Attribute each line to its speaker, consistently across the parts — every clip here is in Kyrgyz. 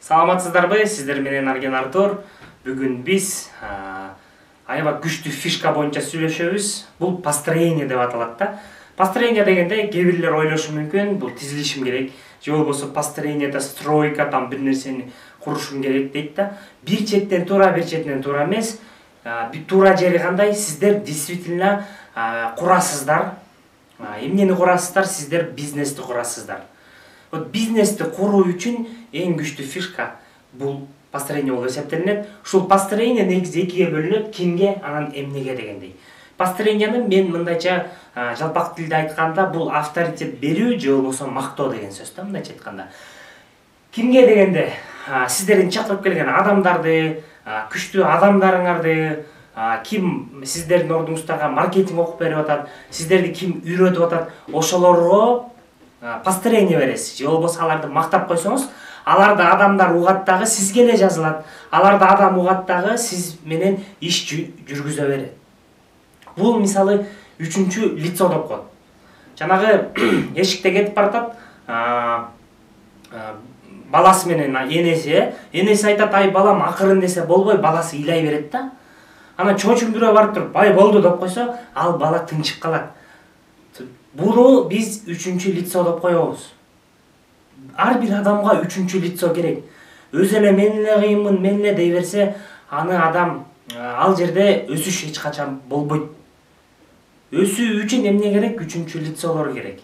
Speaker 1: Саламатсыздарбы, сиздер менен Арген Артур. Бүгүн биз аябай күчтүү фишка боюнча сүйлөшөбүз. Бул построение деп аталат да. Построение дегенде кээ бирлер ойлошу мүмкүн, бул тизилишим керек, же болбосо построениеде стройка там бир нерсени курушум керек дейт да. Бир четтен туура, бир четтен туура эмес. Туура жери кандай? Сиздер действительно курасыздар. Эмнени курасыздар? Сиздер бизнести курасыздар. Вот бизнести куруу үчүн эң күчтүү фишка бул построение болуп эсептелинет. Ушул построение негизи экиге бөлүнөт: кимге, анан эмнеге дегендей. Построениени мен мындайча жалпак тилде айтканда бул авторитет берүү же болбосо мактоо деген сөз да, мындайча айтканда. Кимге дегенде сиздердин чакырып келген адамдарды, күчтүү адамдарыңарды, ким сиздердин ордуңуздарга маркетинг окуп берип атат, сиздерди ким үйрөтүп атат, ошолорго построение бересиз. Же болбосо аларды мактап койсоңуз, аларды адамдар угат дагы сизге эле жазылат. Аларды адам угат дагы сиз менен иш жүргүзө берет. Бул мисалы үчүнчү лицо деп коет. Жанагы эшикте кетип баратат, баласы менен энеси айтат: "Ай балам, акырын" десе болбой, баласы ыйлай берет да. Анан чоочун бирөө барып туруп: "Ай болду" деп койсо, ал бала тынчып калат. Буну биз үчүнчү лицо деп коебуз. Ар бир адамга үчүнчү лицо керек. Өзү эле мен эле кыйынмын, мен эле дей берсе, аны адам ал жерде өсүш эч качан болбойт. Өсүү үчүн эмне керек? Үчүнчү лицолор керек.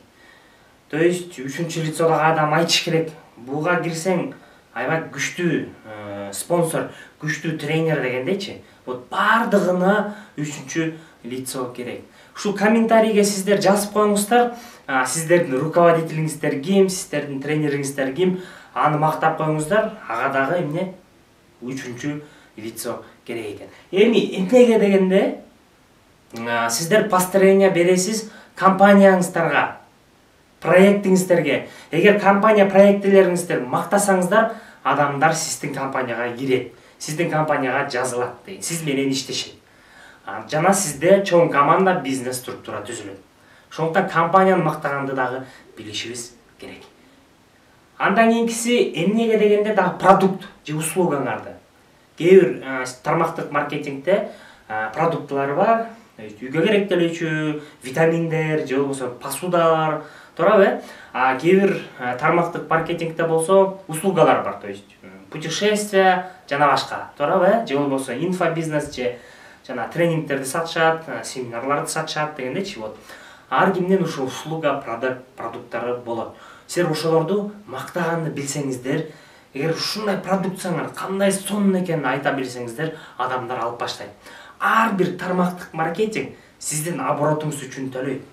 Speaker 1: То есть үчүнчү лицодогу адам айтыш керек: "Буга кирсең аябай күчтүү спонсор, күчтүү тренер" дегендейчи. Вот бардыгына үчүнчү лицо керек. Ушул комментарийге сиздер жазып коюңуздар, сиздердин руководителиңиздер ким, сиздердин тренериңиздер ким, аны мактап коюңуздар. Ага дагы эмне? Үчүнчү лицо керек экен. Эми эмнеге дегенде, сиздер построение бересиз компанияңыздарга, проектиңиздерге. Эгер компания проектилериңиздер мактасаңыздар, адамдар сиздин компанияга кирет, сиздин компанияга жазылат, сиз менен иштешет. Жана сизде чоң команда, бизнес структура түзүлөт. Ошондуктан компанияны мактаганды дагы билишибиз керек. Андан кийинкиси эмнеге дегенде дагы продукт же услугаңарды. Кээ бир тармактык маркетингде продуктлар бар. Үйгө керектелүүчү витаминдер же болбосо посудалар, туурабы? Кээ бир тармактык маркетингде болсо услугалар бар, то есть путешествия жана башка, туурабы? Же болбосо инфобизнес же жана тренингтерди сатышат, семинарларды сатышат дегендейчи. Вот ар кимдин ушул услуга, продукттары болот. Силер ошолорду мактаганды билсеңиздер, эгер ушундай продукцияңар кандай сонун экенин айта билсеңиздер, адамдар алып баштайт. Ар бир тармактык маркетинг сиздин оборотуңуз үчүн төлөйт.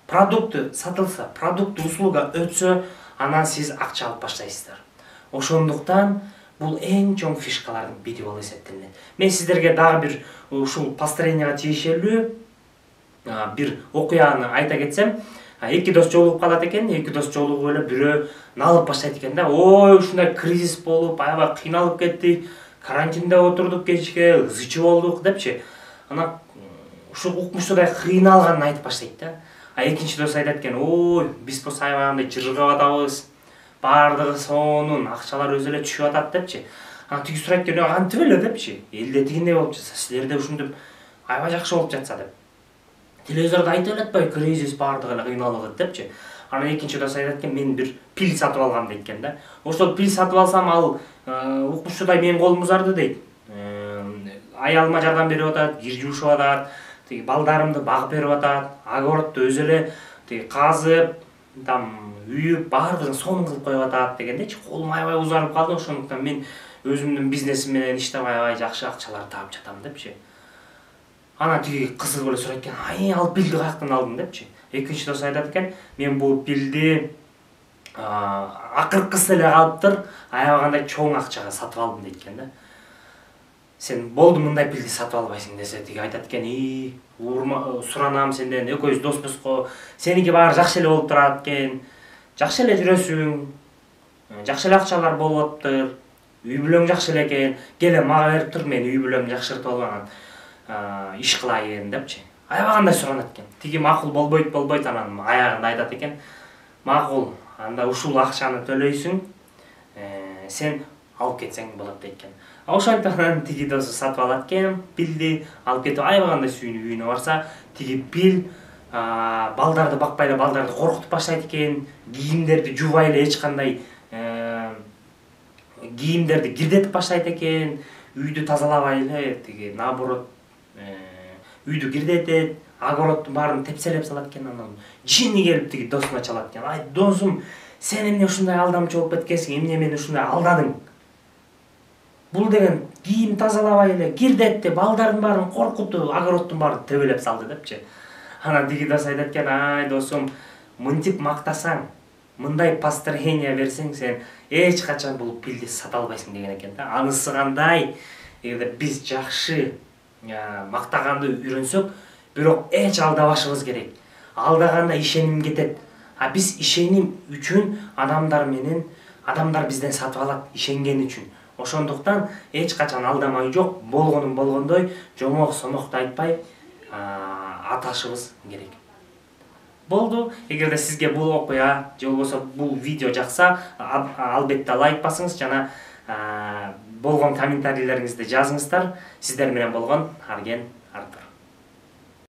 Speaker 1: Продукты сатылса, продукты услуга өтсө, анан сиз акча алып баштайсыздар. Ошондуктан бул эң чоң фишкалардын бири болуп эсептелинет. Мен сиздерге дагы бир ушул построениега тиешелүү бир окуяны айта кетсем, эки дос жолугуп калат экен, эки дос жолугуп эле бирөө налып баштайт экен да. Ой, ушундай кризис болуп, аябай кыйналып кеттик, карантинде отурдук кечке, ызычы болдук депчи. Анан ушул укмуштуудай кыйналганын айтып баштайт да. Экинчи дос айтат экен: "Ой, биз болсо аябай андай жыргап атабыз. Бардыгы сонун, акчалар өзү эле түшүп атат" депчи. Анан тиги сурайт экен: "Антип эле" депчи. Элде тигиндей болуп жатса, силерде ушинтип аябай жакшы болуп жатса деп. Телевизордо айтып эле кризис, бардыгы эле кыйналып депчи. Анан экинчи дос айтат экен: "Мен бир пил сатып алгам" дейт экен да. Ошол пил сатып алсам, ал укмуштуудай менин колум узарды дейт. Аялыма жардам берип атат, кир жуушуп атат, тиги балдарымды багып берип атат, огородду өзү эле тиги казып, там үйүп, бардыгын сонун кылып коюп атат дегендечи. Колум аябай узарып калды, ошондуктан мен өзүмдүн бизнесим менен иштеп аябай жакшы акчалар таап жатам депчи. Анан тиги кызыгып эле сурайт экен: "Ай, ал пилди каяктан алдың" депчи. Экинчи дос айтат экен: "Мен бул пилди акыркысы эле калыптыр, аябагандай чоң акчага сатып алдым" дейт экен да. "Сен болду мындай пилди сатып албайсың" десе, тиги айтат экен: суранам сенден, экөөбүз доспузго, сеники баары жакшы эле болуп турат экен, жакшы эле жүрөсүң, жакшы эле акчалар болуп атыптыр, үй бүлөң жакшы эле экен, келе мага берип тур, мен үй бүлөмдү жакшыртып алып анан иш кылайын депчи. Аябагандай суранат экен. Тиги макул болбойт, анан аягында айтат экен: "Макул, анда ушул акчаны төлөйсүң, сен алып кетсең болот дейт экен. Ошентип анан тиги досу сатып алат экен пилди, алып кетип аябагандай сүйүнүп үйүнө барса, тиги пил балдарды бакпай эле балдарды коркутуп баштайт экен, кийимдерди жуубай эле эч кандай кийимдерди кирдетип баштайт экен, үйдү тазалабай эле тиги наоборот үйдү кирдетет, огороддун баарын тепселеп салат экен. Анан жини келип тиги досуна чалат экен. Ай досум, сен эмне ушундай алдамчы болуп кеткенсиң, эмне мени ушундай алдадың? Бул деген кийим тазалабай эле кирдетти, балдардын баарын коркутту, огороддун баарын тебелеп салды депчи. Анан тиги дос айтат экен, ай досум, мынтип мактасаң, мындай построение берсең, сен эч качан бул пилди сата албайсың деген экен да. Анысы кандай? Эгер биз жакшы мактаганды үйрөнсөк, бирок эч алдабашыбыз керек. Алдаганда ишеним кетет. Биз ишеним үчүн адамдар бизден сатып алат, ишенген үчүн. Ошондуктан эч качан алдамай жок, болгонун болгондой, жомок сомокту айтпай аташыбыз керек. Болду. Эгерде сизге бул окуя же болбосо бул видео жакса, албетте лайк басыңыз жана болгон комментарийлериңизди жазыңыздар. Сиздер менен болгон Арген Артур.